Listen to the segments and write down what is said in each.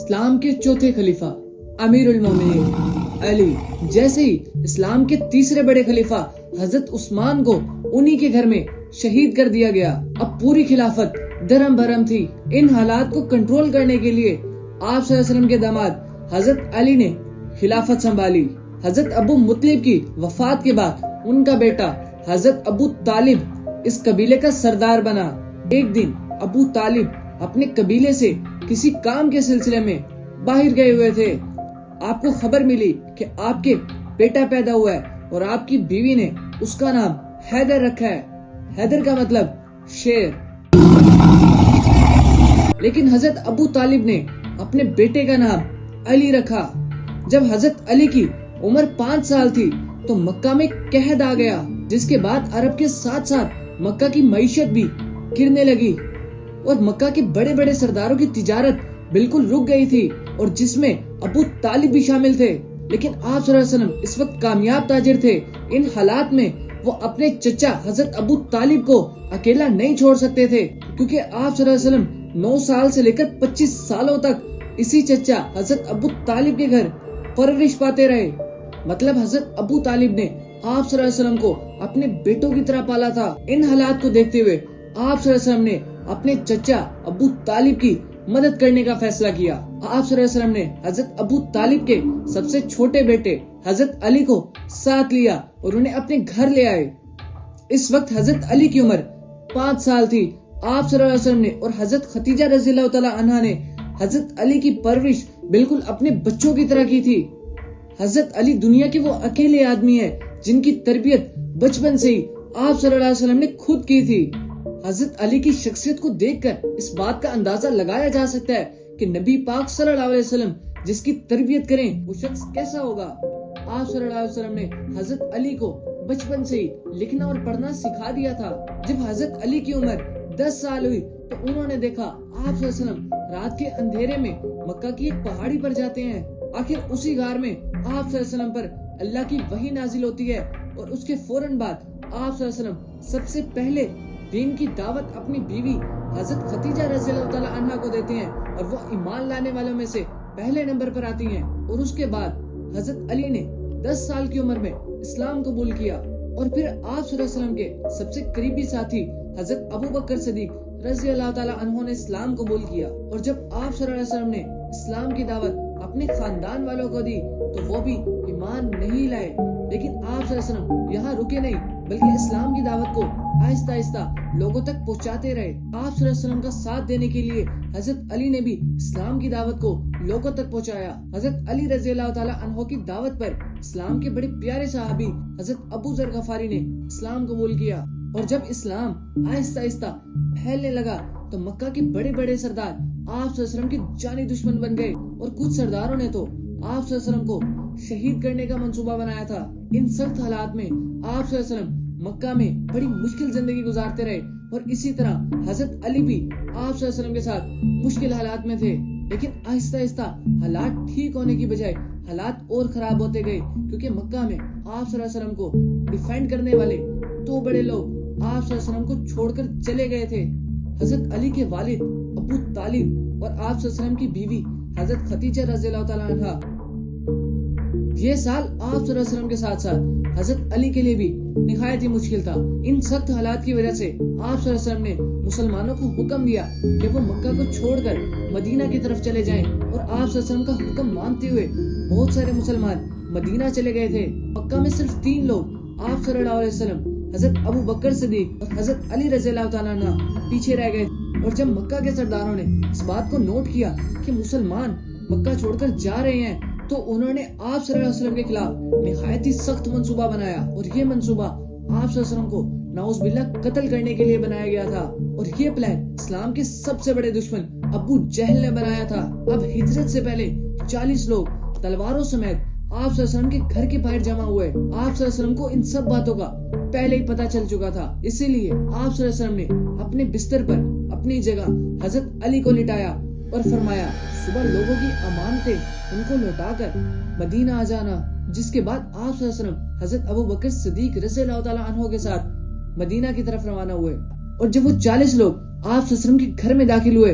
اسلام کے چوتھے خلیفہ امیر المومنین علی جیسے ہی اسلام کے تیسرے بڑے خلیفہ حضرت عثمان کو انہی کے گھر میں شہید کر دیا گیا۔ اب پوری خلافت درہم برہم تھی۔ ان حالات کو کنٹرول کرنے کے لیے آپ صلی اللہ علیہ وسلم کے داماد حضرت علی نے خلافت سنبھالی۔ حضرت ابو مطلب کی وفات کے بعد ان کا بیٹا حضرت ابو طالب اس قبیلے کا سردار بنا۔ ایک دن ابو طالب اپنے قبیلے سے کسی کام کے سلسلے میں باہر گئے ہوئے تھے۔ آپ کو خبر ملی کہ آپ کے بیٹا پیدا ہوا ہے اور آپ کی بیوی نے اس کا نام حیدر رکھا ہے۔ حیدر کا مطلب شیر۔ لیکن حضرت ابو طالب نے اپنے بیٹے کا نام علی رکھا۔ جب حضرت علی کی عمر 5 سال تھی تو مکہ میں قحط آ گیا، جس کے بعد عرب کے ساتھ ساتھ مکہ کی معیشت بھی گرنے لگی اور مکہ کے بڑے بڑے سرداروں کی تجارت بالکل رک گئی تھی، اور جس میں ابو طالب بھی شامل تھے۔ لیکن آپ صلی اللہ علیہ وسلم اس وقت کامیاب تاجر تھے۔ ان حالات میں وہ اپنے چچا حضرت ابو طالب کو اکیلا نہیں چھوڑ سکتے تھے، کیونکہ آپ صلی اللہ علیہ وسلم 9 سال سے لے کر 25 سالوں تک اسی چچا حضرت ابو طالب کے گھر پرورش پاتے رہے۔ مطلب حضرت ابو طالب نے آپ صلی اللہ علیہ وسلم کو اپنے بیٹوں کی طرح پالا تھا۔ ان حالات کو دیکھتے ہوئے آپ صلی اللہ علیہ وسلم نے اپنے چچا ابو طالب کی مدد کرنے کا فیصلہ کیا۔ آپ صلی اللہ علیہ وسلم نے حضرت ابو طالب کے سب سے چھوٹے بیٹے حضرت علی کو ساتھ لیا اور انہیں اپنے گھر لے آئے۔ اس وقت حضرت علی کی عمر 5 سال تھی۔ آپ صلی اللہ علیہ وسلم نے اور حضرت خدیجہ رضی اللہ تعالی عنہا نے حضرت علی کی پرورش بالکل اپنے بچوں کی طرح کی تھی۔ حضرت علی دنیا کے وہ اکیلے آدمی ہیں جن کی تربیت بچپن سے ہی آپ صلی اللہ علیہ وسلم نے خود کی تھی۔ حضرت علی کی شخصیت کو دیکھ کر اس بات کا اندازہ لگایا جا سکتا ہے کہ نبی پاک صلی اللہ علیہ وسلم جس کی تربیت کریں وہ شخص کیسا ہوگا۔ آپ صلی اللہ علیہ وسلم نے حضرت علی کو بچپن سے ہی لکھنا اور پڑھنا سکھا دیا تھا۔ جب حضرت علی کی عمر 10 سال ہوئی تو انہوں نے دیکھا آپ صلی اللہ علیہ وسلم رات کے اندھیرے میں مکہ کی ایک پہاڑی پر جاتے ہیں۔ آخر اسی غار میں آپ صلی اللہ علیہ وسلم پر اللہ کی وحی نازل ہوتی ہے، اور اس کے فوراً بعد آپ صلی اللہ علیہ وسلم سب سے پہلے دین کی دعوت اپنی بیوی حضرت خدیجہ رضی اللہ تعالی عنہا کو دیتے ہیں، اور وہ ایمان لانے والوں میں سے پہلے نمبر پر آتی ہیں۔ اور اس کے بعد حضرت علی نے 10 سال کی عمر میں اسلام قبول کیا، اور پھر آپ صلی اللہ علیہ وسلم کے سب سے قریبی ساتھی حضرت ابو بکر صدیق رضی اللہ تعالی عنہ نے اسلام قبول کیا۔ اور جب آپ صلی اللہ علیہ وسلم نے اسلام کی دعوت اپنے خاندان والوں کو دی تو وہ بھی ایمان نہیں لائے۔ لیکن آپ صلی اللہ علیہ وسلم یہاں رکے نہیں، بلکہ اسلام کی دعوت کو آہستہ آہستہ لوگوں تک پہنچاتے رہے۔ آپ صلی اللہ علیہ وسلم کا ساتھ دینے کے لیے حضرت علی نے بھی اسلام کی دعوت کو لوگوں تک پہنچایا۔ حضرت علی رضی اللہ تعالی عنہ کی دعوت پر اسلام کے بڑے پیارے صحابی حضرت ابو ذر غفاری نے اسلام قبول کیا، اور جب اسلام آہستہ آہستہ پھیلنے لگا تو مکہ کے بڑے بڑے سردار آپ صلی اللہ علیہ وسلم کے جانی دشمن بن گئے، اور کچھ سرداروں نے تو آپ صلی اللہ علیہ وسلم کو شہید کرنے کا منصوبہ بنایا تھا۔ ان سخت حالات میں آپ صلی اللہ علیہ وسلم مکہ میں بڑی مشکل زندگی گزارتے رہے، اور اسی طرح حضرت علی بھی آپ صلی اللہ علیہ وسلم کے ساتھ مشکل حالات میں تھے۔ لیکن آہستہ آہستہ حالات ٹھیک ہونے کی بجائے حالات اور خراب ہوتے گئے، کیونکہ مکہ میں آپ صلی اللہ علیہ وسلم کو ڈیفینڈ کرنے والے 2 بڑے لوگ آپ صلی اللہ علیہ وسلم کو چھوڑ کر چلے گئے تھے۔ حضرت علی کے والد ابو طالب اور آپ صلی اللہ علیہ وسلم کی بیوی حضرت خدیجہ رضی اللہ تعالی عنہا۔ یہ سال آپ صلی اللہ علیہ وسلم کے ساتھ ساتھ حضرت علی کے لیے بھی نہایت ہی مشکل تھا۔ ان سخت حالات کی وجہ سے آپ صلی اللہ علیہ وسلم نے مسلمانوں کو حکم دیا کہ وہ مکہ کو چھوڑ کر مدینہ کی طرف چلے جائیں، اور آپ صلی اللہ علیہ وسلم کا حکم مانتے ہوئے بہت سارے مسلمان مدینہ چلے گئے تھے۔ مکہ میں صرف 3 لوگ آپ صلی اللہ علیہ وسلم، حضرت ابو بکر صدیق اور حضرت علی رضی اللہ تعالیٰ عنہ پیچھے رہ گئے۔ اور جب مکہ کے سرداروں نے اس بات کو نوٹ کیا کہ مسلمان مکہ چھوڑ کر جا رہے ہیں تو انہوں نے آپ صلی اللہ علیہ وسلم کے خلاف نہایت ہی سخت منصوبہ بنایا، اور یہ منصوبہ آپ صلی اللہ علیہ وسلم کو نعوذ باللہ قتل کرنے کے لیے بنایا گیا تھا۔ اور یہ پلان اسلام کے سب سے بڑے دشمن ابو جہل نے بنایا تھا۔ اب ہجرت سے پہلے 40 لوگ تلواروں سمیت آپ صلی اللہ علیہ وسلم کے گھر کے باہر جمع ہوئے۔ آپ صلی اللہ علیہ وسلم کو ان سب باتوں کا پہلے ہی پتہ چل چکا تھا، اسی لیے آپ صلی اللہ علیہ وسلم نے اپنے بستر پر اپنی جگہ حضرت علی کو لٹایا اور فرمایا صبح لوگوں کی امانتیں ان کو لوٹا کر مدینہ آ جانا، جس کے بعد آپ صلی اللہ علیہ وسلم حضرت ابو بکر صدیق رضی اللہ تعالیٰ عنہ کے ساتھ مدینہ کی طرف روانہ ہوئے۔ اور جب وہ 40 لوگ آپ صلی اللہ علیہ وسلم کے گھر میں داخل ہوئے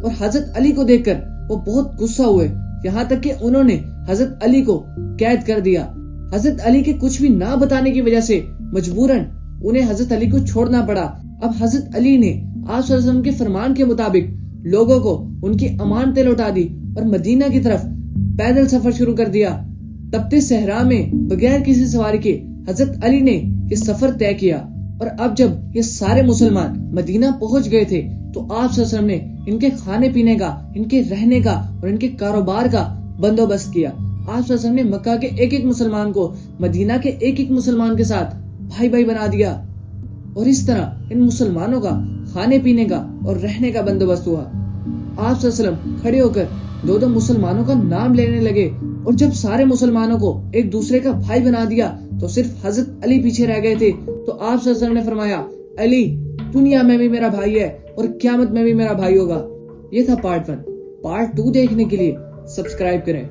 اور حضرت علی کو دیکھ کر وہ بہت غصہ ہوئے، یہاں تک کہ انہوں نے حضرت علی کو قید کر دیا۔ حضرت علی کے کچھ بھی نہ بتانے کی وجہ سے مجبوراً انہیں حضرت علی کو چھوڑنا پڑا۔ اب حضرت علی نے آپ صلی اللہ علیہ وسلم کے فرمان کے مطابق لوگوں کو ان کی امانتیں لوٹا دی اور مدینہ کی طرف پیدل سفر شروع کر دیا۔ تپتے صحرا میں بغیر کسی سواری کے حضرت علی نے یہ سفر طے کیا، اور اب جب یہ سارے مسلمان مدینہ پہنچ گئے تھے تو آپ صلی اللہ علیہ وسلم نے ان کے کھانے پینے کا، ان کے رہنے کا اور ان کے کاروبار کا بندوبست کیا۔ آپ صلی اللہ علیہ وسلم نے مکہ کے ایک ایک مسلمان کو مدینہ کے ایک ایک مسلمان کے ساتھ بھائی بھائی بنا دیا، اور اس طرح ان مسلمانوں کا کھانے پینے کا اور رہنے کا بندوبست ہوا۔ آپ صلی اللہ علیہ وسلم کھڑے ہو کر دو دو مسلمانوں کا نام لینے لگے، اور جب سارے مسلمانوں کو ایک دوسرے کا بھائی بنا دیا تو صرف حضرت علی پیچھے رہ گئے تھے۔ تو آپ صلی اللہ علیہ وسلم نے فرمایا، علی دنیا میں بھی میرا بھائی ہے اور قیامت میں بھی میرا بھائی ہوگا۔ یہ تھا پارٹ 1۔ پارٹ 2 دیکھنے کے لیے سبسکرائب کریں۔